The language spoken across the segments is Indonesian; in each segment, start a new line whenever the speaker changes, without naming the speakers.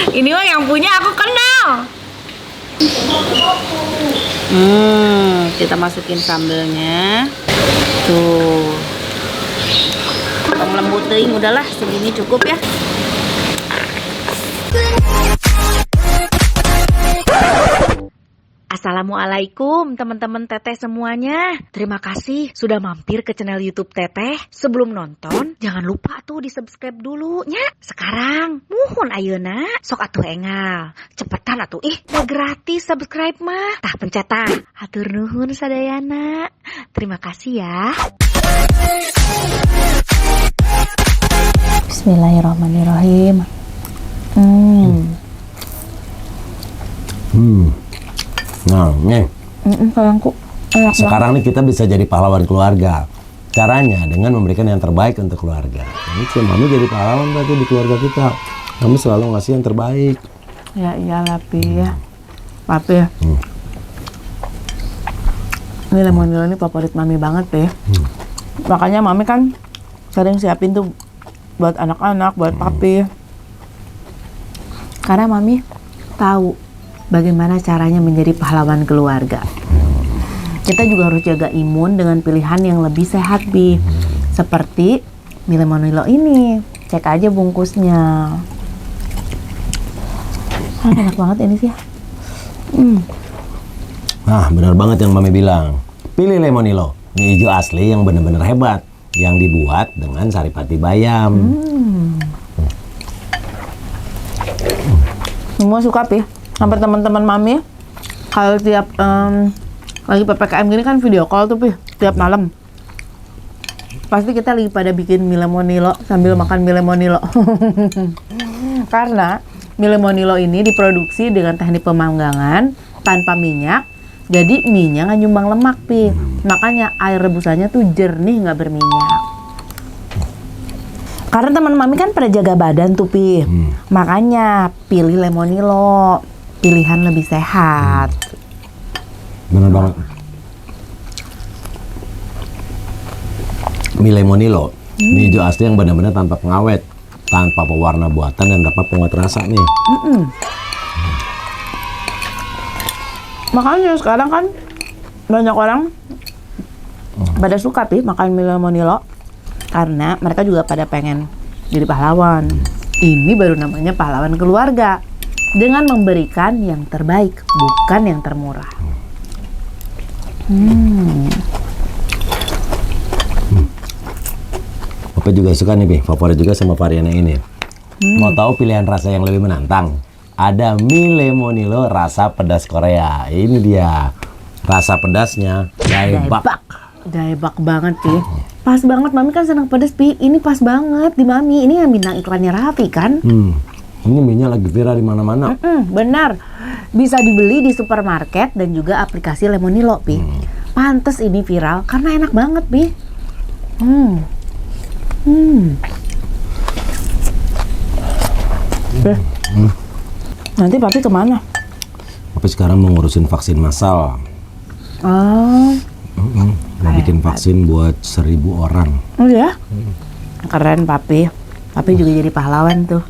Ini mah yang punya aku kenal. Kita masukin sambelnya. Tuh. Potong lembut teuing, udahlah segini cukup ya. Assalamualaikum teman-teman Teteh semuanya. Terima kasih sudah mampir ke channel YouTube Teteh. Sebelum nonton, jangan lupa tuh di subscribe dulu nya. Sekarang, muhun ayeuna, sok atuh engal. Cepetan atuh, udah gratis subscribe mah. Tah pencet tah. Hatur nuhun sadayana. Terima kasih ya. Bismillahirrahmanirrahim.
Nah, nih.
Sayangku.
Sekarang nih kita bisa jadi pahlawan keluarga. Caranya dengan memberikan yang terbaik untuk keluarga. Ini Mami jadi pahlawan berarti di keluarga kita. Kami selalu ngasih yang terbaik.
Ya iyalah Pi ya. Papi ya. Ini lemonilo ini favorit Mami banget Pi. Makanya Mami kan sering siapin tuh buat anak-anak, buat Papi. Karena Mami tahu bagaimana caranya menjadi pahlawan keluarga. Kita juga harus jaga imun dengan pilihan yang lebih sehat, Bi. Seperti mie lemonilo ini. Cek aja bungkusnya. Enak banget ini sih ya.
Nah, benar banget yang Mami bilang. Pilih lemonilo, mie hijau asli yang benar-benar hebat. Yang dibuat dengan saripati bayam.
Semua suka, Pi. Sampai teman-teman Mami kalau tiap lagi PPKM gini kan video call tuh Pi, tiap malam pasti kita lagi pada bikin mie lemonilo sambil makan mie lemonilo. Karena mie lemonilo ini diproduksi dengan teknik pemanggangan tanpa minyak, jadi mie-nya nggak nyumbang lemak Pi. Makanya air rebusannya tuh jernih, nggak berminyak. Karena teman Mami kan pada jaga badan tuh Pi, makanya pilih lemonilo, pilihan lebih sehat.
Benar banget. Mie lemonilo, mie hijau asli yang benar-benar tanpa pengawet, tanpa pewarna buatan dan tanpa penguat rasa nih.
Makanya sekarang kan banyak orang pada suka Pi makan mie lemonilo karena mereka juga pada pengen jadi pahlawan. Ini baru namanya pahlawan keluarga. Dengan memberikan yang terbaik, bukan yang termurah.
Papa juga suka nih, Bi. Favorit juga sama varian yang ini. Mau tahu pilihan rasa yang lebih menantang? Ada mie lemonilo rasa pedas Korea. Ini dia. Rasa pedasnya daebak.
Daebak banget, Pi. Pas banget, Mami kan senang pedas, Pi. Ini pas banget di Mami. Ini yang bintang iklannya Raffi kan?
Ini minyak lagi viral di mana-mana.
Benar. Bisa dibeli di supermarket dan juga aplikasi Lemonilo, Pi. Pantes ini viral karena enak banget, Pi. Nanti Papi kemana?
Tapi sekarang mau ngurusin vaksin massal. Mau bikin vaksin buat 1.000 orang.
Oh ya? Keren Papi. Papi juga jadi pahlawan tuh.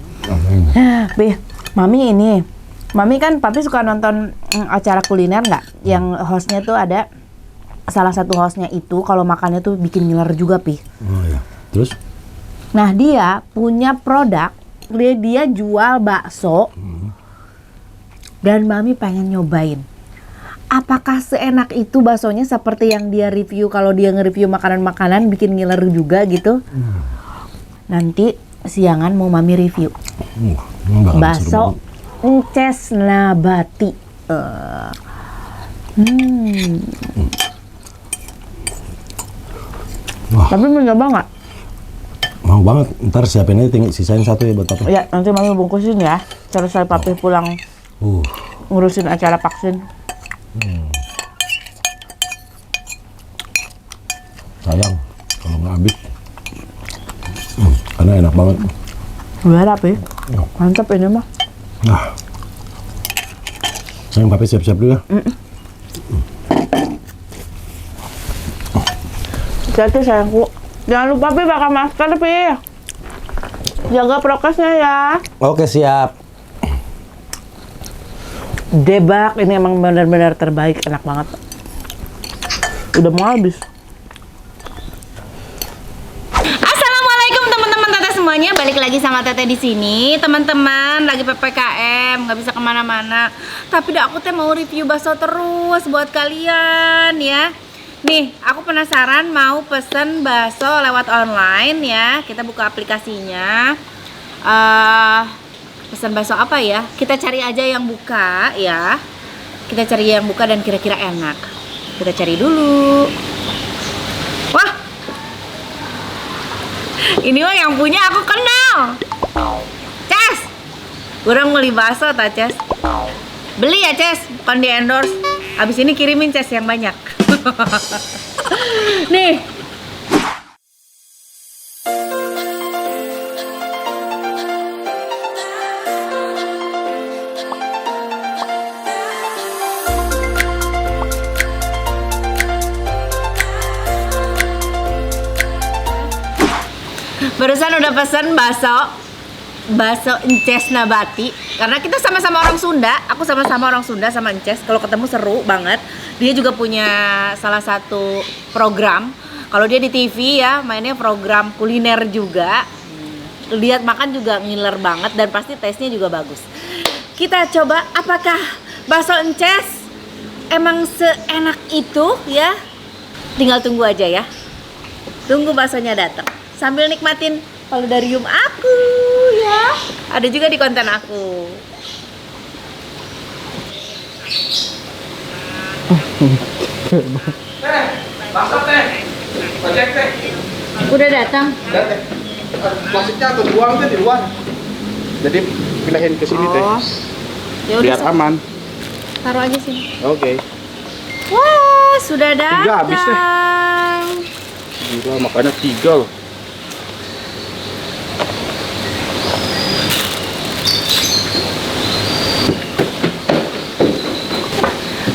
Pi, Mami ini. Mami kan Papi suka nonton acara kuliner nggak? Yang hostnya tuh ada, salah satu hostnya itu kalau makannya tuh bikin ngiler juga, Pi.
Oh ya. Terus?
Nah dia punya produk, dia jual bakso. Dan Mami pengen nyobain. Apakah seenak itu baksonya seperti yang dia review kalau dia nge-review makanan-makanan bikin ngiler juga gitu? Nanti siangan mau Mami review. Bakso Ences Nabati. Tapi mau nyoba nggak?
Mau banget. Ntar siapin aja, tinggal sisain satu ya buat Papa.
Ya, nanti Mami bungkusin ya. Selesai Papi pulang ngurusin acara vaksin.
Sayang kalau nggak habis. Karena enak banget.
Udah Papi. Mantap ini mah.
Nah. Sayang Papi siap-siap dulu ya.
Hati-hati sayangku. Jangan lupa Pi pakai masker Pi. Jaga prokesnya ya.
Oke siap.
Debak ini emang benar-benar terbaik, enak banget. Udah mau habis.
Assalamualaikum teman-teman Teteh semuanya, balik lagi sama Teteh di sini. Teman-teman lagi PPKM, nggak bisa kemana-mana. Tapi aku teh mau review bakso terus buat kalian ya. Nih, aku penasaran mau pesen bakso lewat online ya. Kita buka aplikasinya. Pesan bakso apa ya? Kita cari aja yang buka ya. Kita cari yang buka dan kira-kira enak. Kita cari dulu. Wah, ini mah yang punya aku kenal. Ces, kurang beli bakso tak Ces? Beli ya Ces, bukan di endorse. Abis ini kirimin Ces yang banyak. Nih. Barusan udah pesen bakso Ences Nabati. Karena kita sama-sama orang Sunda. Aku sama-sama orang Sunda sama Ences. Kalau ketemu seru banget. Dia juga punya salah satu program. Kalau dia di TV ya, mainnya program kuliner juga. Lihat makan juga ngiler banget dan pasti taste-nya juga bagus. Kita coba apakah bakso Ences emang seenak itu ya? Tinggal tunggu aja ya. Tunggu baksonya datang. Sambil nikmatin paludarium aku ya. Ada juga di konten aku.
Teh, bakso teh, ojek teh.
Udah datang.
Dan teh, plastiknya aku buang teh di luar. Jadi pindahin ke sini teh,
Ya udah,
biar aman.
taruh aja sini.
Oke.
Wah, sudah datang.
3 habis, teh. Gila, makanya 3 loh.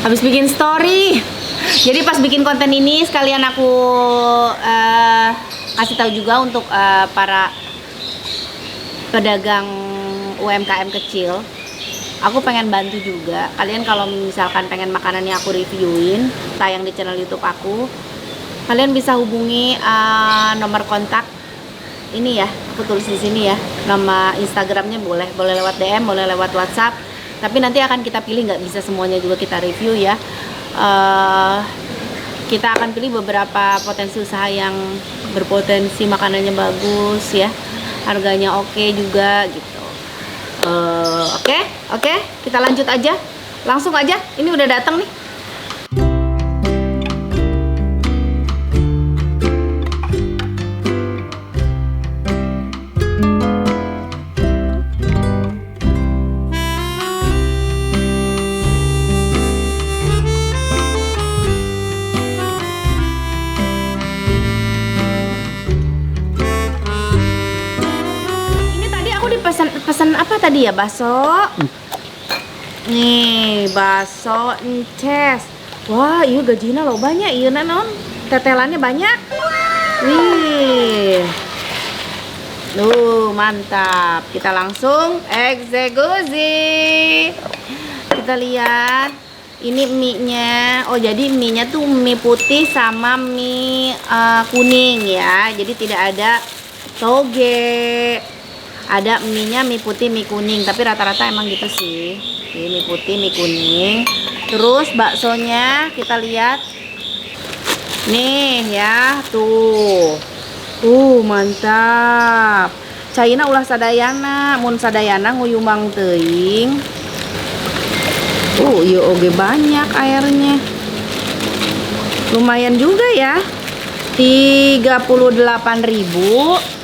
Habis bikin story. Jadi pas bikin konten ini sekalian aku kasih tahu juga untuk para pedagang UMKM kecil. Aku pengen bantu juga. Kalian kalau misalkan pengen makanannya aku reviewin, tayang di channel YouTube aku, kalian bisa hubungi nomor kontak ini ya. Aku tulis di sini ya. Nama Instagramnya boleh lewat DM, boleh lewat WhatsApp. Tapi nanti akan kita pilih, nggak bisa semuanya juga kita review ya. Kita akan pilih beberapa potensi usaha yang berpotensi makanannya bagus ya, harganya oke juga gitu. Oke, kita lanjut aja, langsung aja. Ini udah datang nih. Pesan apa tadi ya? Bakso. Nih, bakso Ences. Wah, iya gajinya lo banyak, iya non. Tetelannya banyak. Wih. Mantap. Kita langsung eksekusi. Kita lihat. Ini mie-nya. Oh, jadi mie-nya tuh mie putih sama mie kuning ya. Jadi tidak ada toge. Ada mie-nya mie putih, mie kuning, tapi rata-rata emang gitu sih. Ini mie putih, mie kuning. Terus baksonya kita lihat. Nih ya, tuh. Mantap. Caina ulah sadayana, mun sadayana nguyumang teuing. Iya oge banyak airnya. Lumayan juga ya. 38.000.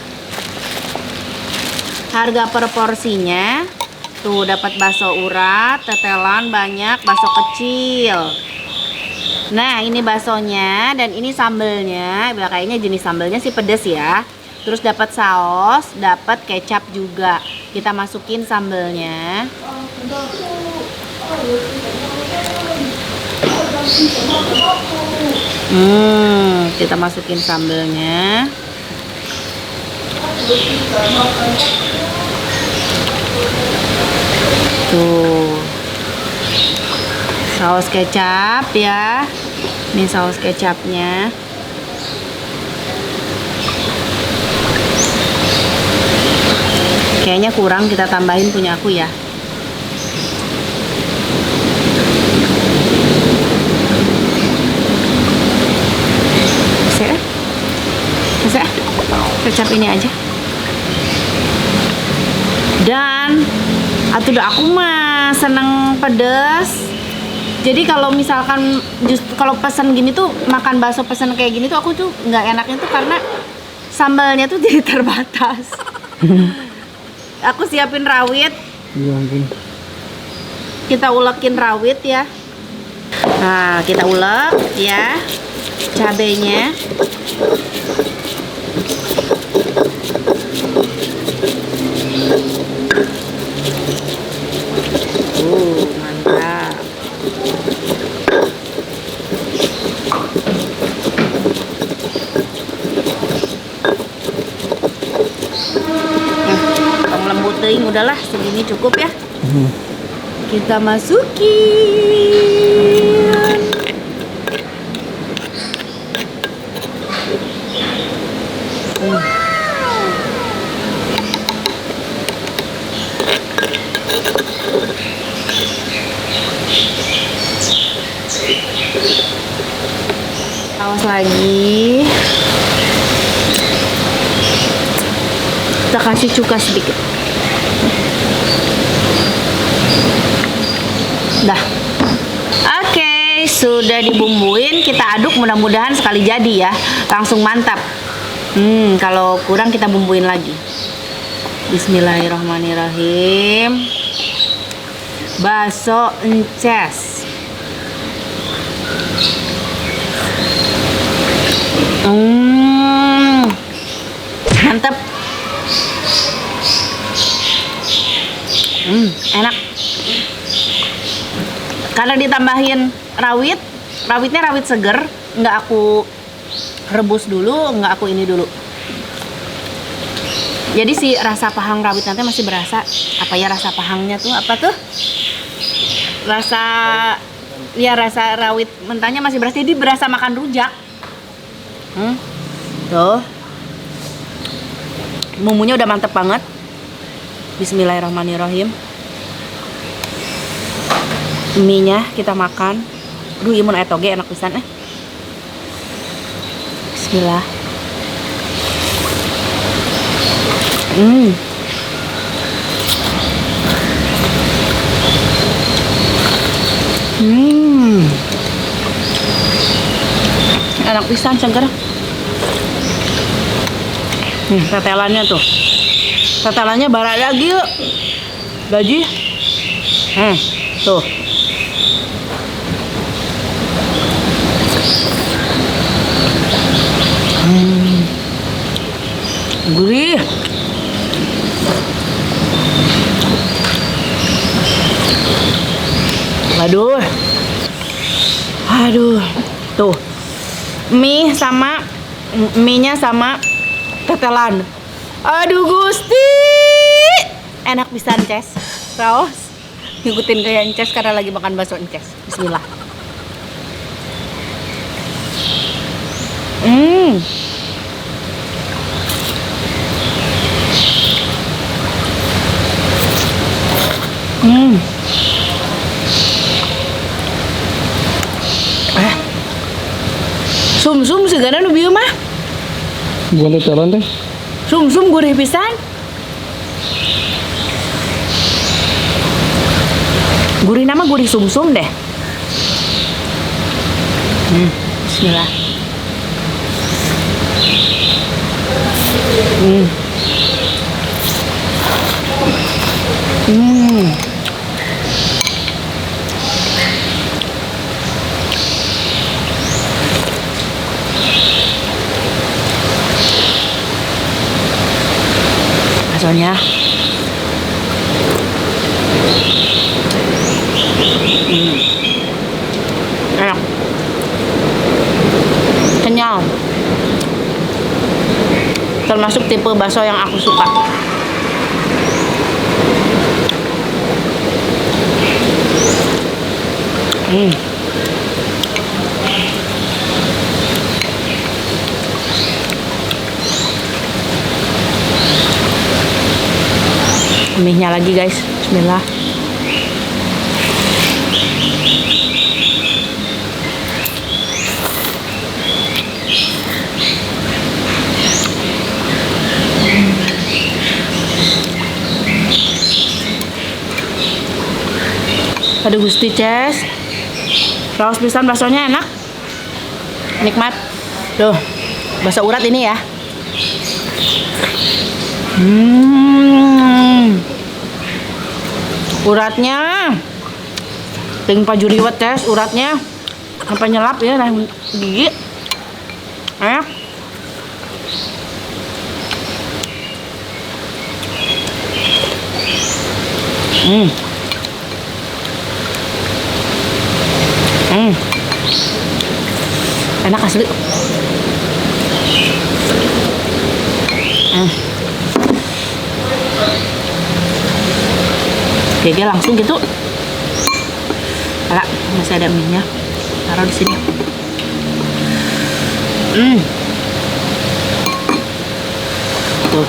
Harga per porsinya tuh dapat bakso urat, tetelan banyak, bakso kecil. Nah, ini baksonya dan ini sambelnya. Kayaknya jenis sambelnya sih pedes ya. Terus dapat saus, dapat kecap juga. Kita masukin sambelnya. Kita masukin sambelnya. Tuh. saus kecap ya. Ini saus kecapnya. Kayaknya kurang, kita tambahin punya aku ya. Bisa? Kecap ini aja. Dan aku mah seneng pedes. Jadi kalau misalkan kalau pesen gini tuh, makan bakso pesen kayak gini tuh, aku tuh nggak enaknya tuh karena sambalnya tuh jadi terbatas. Aku siapin rawit.
Ya ampun.
Kita ulekin rawit ya. Nah, kita ulek ya. Cabenya. Mantap. Tong lembut teuing, udahlah segini cukup ya. Kita masukin. Awas lagi. Kita kasih cuka sedikit. Dah. Oke, sudah dibumbuin, kita aduk, mudah-mudahan sekali jadi ya. Langsung mantap. Kalau kurang kita bumbuin lagi. Bismillahirrahmanirrahim. Bakso ences. Mantap. Enak. Karena ditambahin rawitnya rawit seger, nggak aku rebus dulu, nggak aku ini dulu. Jadi si rasa pahang rawit nanti masih berasa. Apa ya rasa pahangnya tuh? Apa tuh? Rasa rawit mentahnya masih berasa. Jadi berasa makan rujak. Tuh. Bumbunya udah mantep banget. Bismillahirrahmanirrahim. Mie-nya kita makan. Aduh, imun etoge enak pisan Bismillah. Enak pisan, seger. Tetelannya tuh. Tetelannya barak lagi yuk. Gaji. Tuh. Gurih. Aduh. Tuh. Mie-nya sama tetelan. Aduh Gusti. Enak pisan, Ces. Raos. Ngikutin kayak Ences karena lagi makan bakso Ences. Bismillah. Sum-sum segala nu bieu mah.
Bukan tetelan teh.
Sum-sum gurih pisan. Gurih nama gurih sum-sum deh. Bismillah. Baksonya enak, kenyal, termasuk tipe bakso yang aku suka. Mie-nya lagi guys, bismillah. Aduh Gusti Ces, raos pisan baksonya enak, nikmat. Tuh, bakso urat ini ya. Uratnya ting pajuriwet Ces, uratnya sampai nyelap ya nah gigi. Enak. Enak asli. Oke, langsung gitu. Ala, masih ada mie-nya. Taruh di sini. Tuh.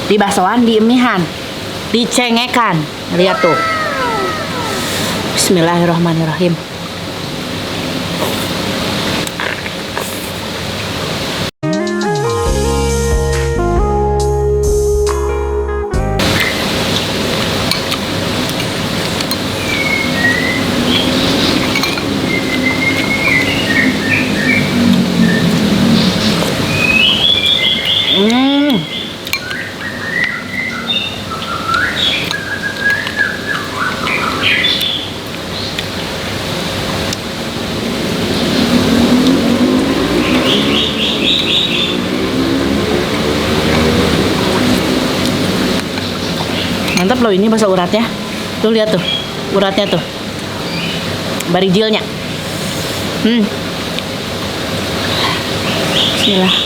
Di baksoan, di emihan, dicengekan. Lihat tuh. Bismillahirrahmanirrahim. Mantap loh ini bakso uratnya. Tuh lihat tuh, uratnya tuh. Barijilnya. Bismillah.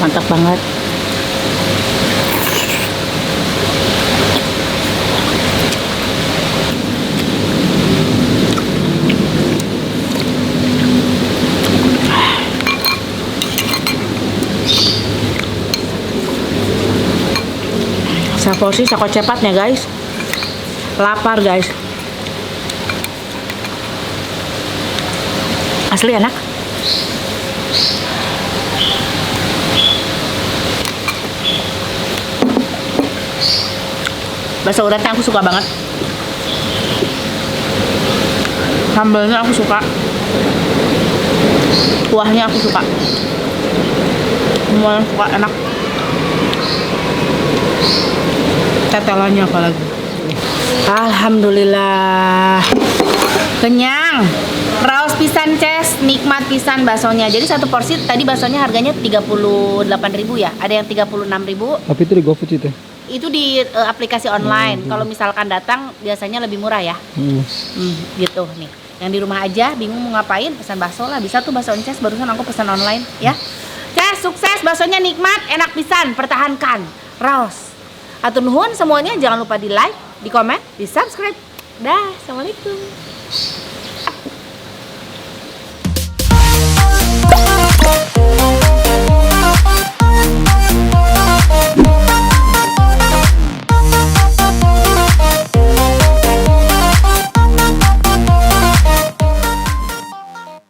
Mantap banget. Saporsi sako cepatnya guys. Lapar guys. Asli enak. Bakso uratnya aku suka banget. Sambalnya aku suka. Kuahnya aku suka. Semuanya suka, enak. Tetelannya apalagi. Alhamdulillah. Kenyang. Raos pisan Ces, nikmat pisan baksonya. Jadi satu porsi tadi baksonya harganya 38.000 ya. Ada yang 36.000.
Tapi itu di GoFood itu.
Itu di aplikasi online. Kalau misalkan datang biasanya lebih murah ya. Gitu nih. Yang di rumah aja bingung mau ngapain, pesan bakso lah. Bisa tuh bakso Ces, barusan aku pesan online ya. Ces, sukses, baksonya nikmat, enak pisan, pertahankan. Raos. Atur nuhun semuanya, jangan lupa di like, di komen, di subscribe. Dah, assalamualaikum.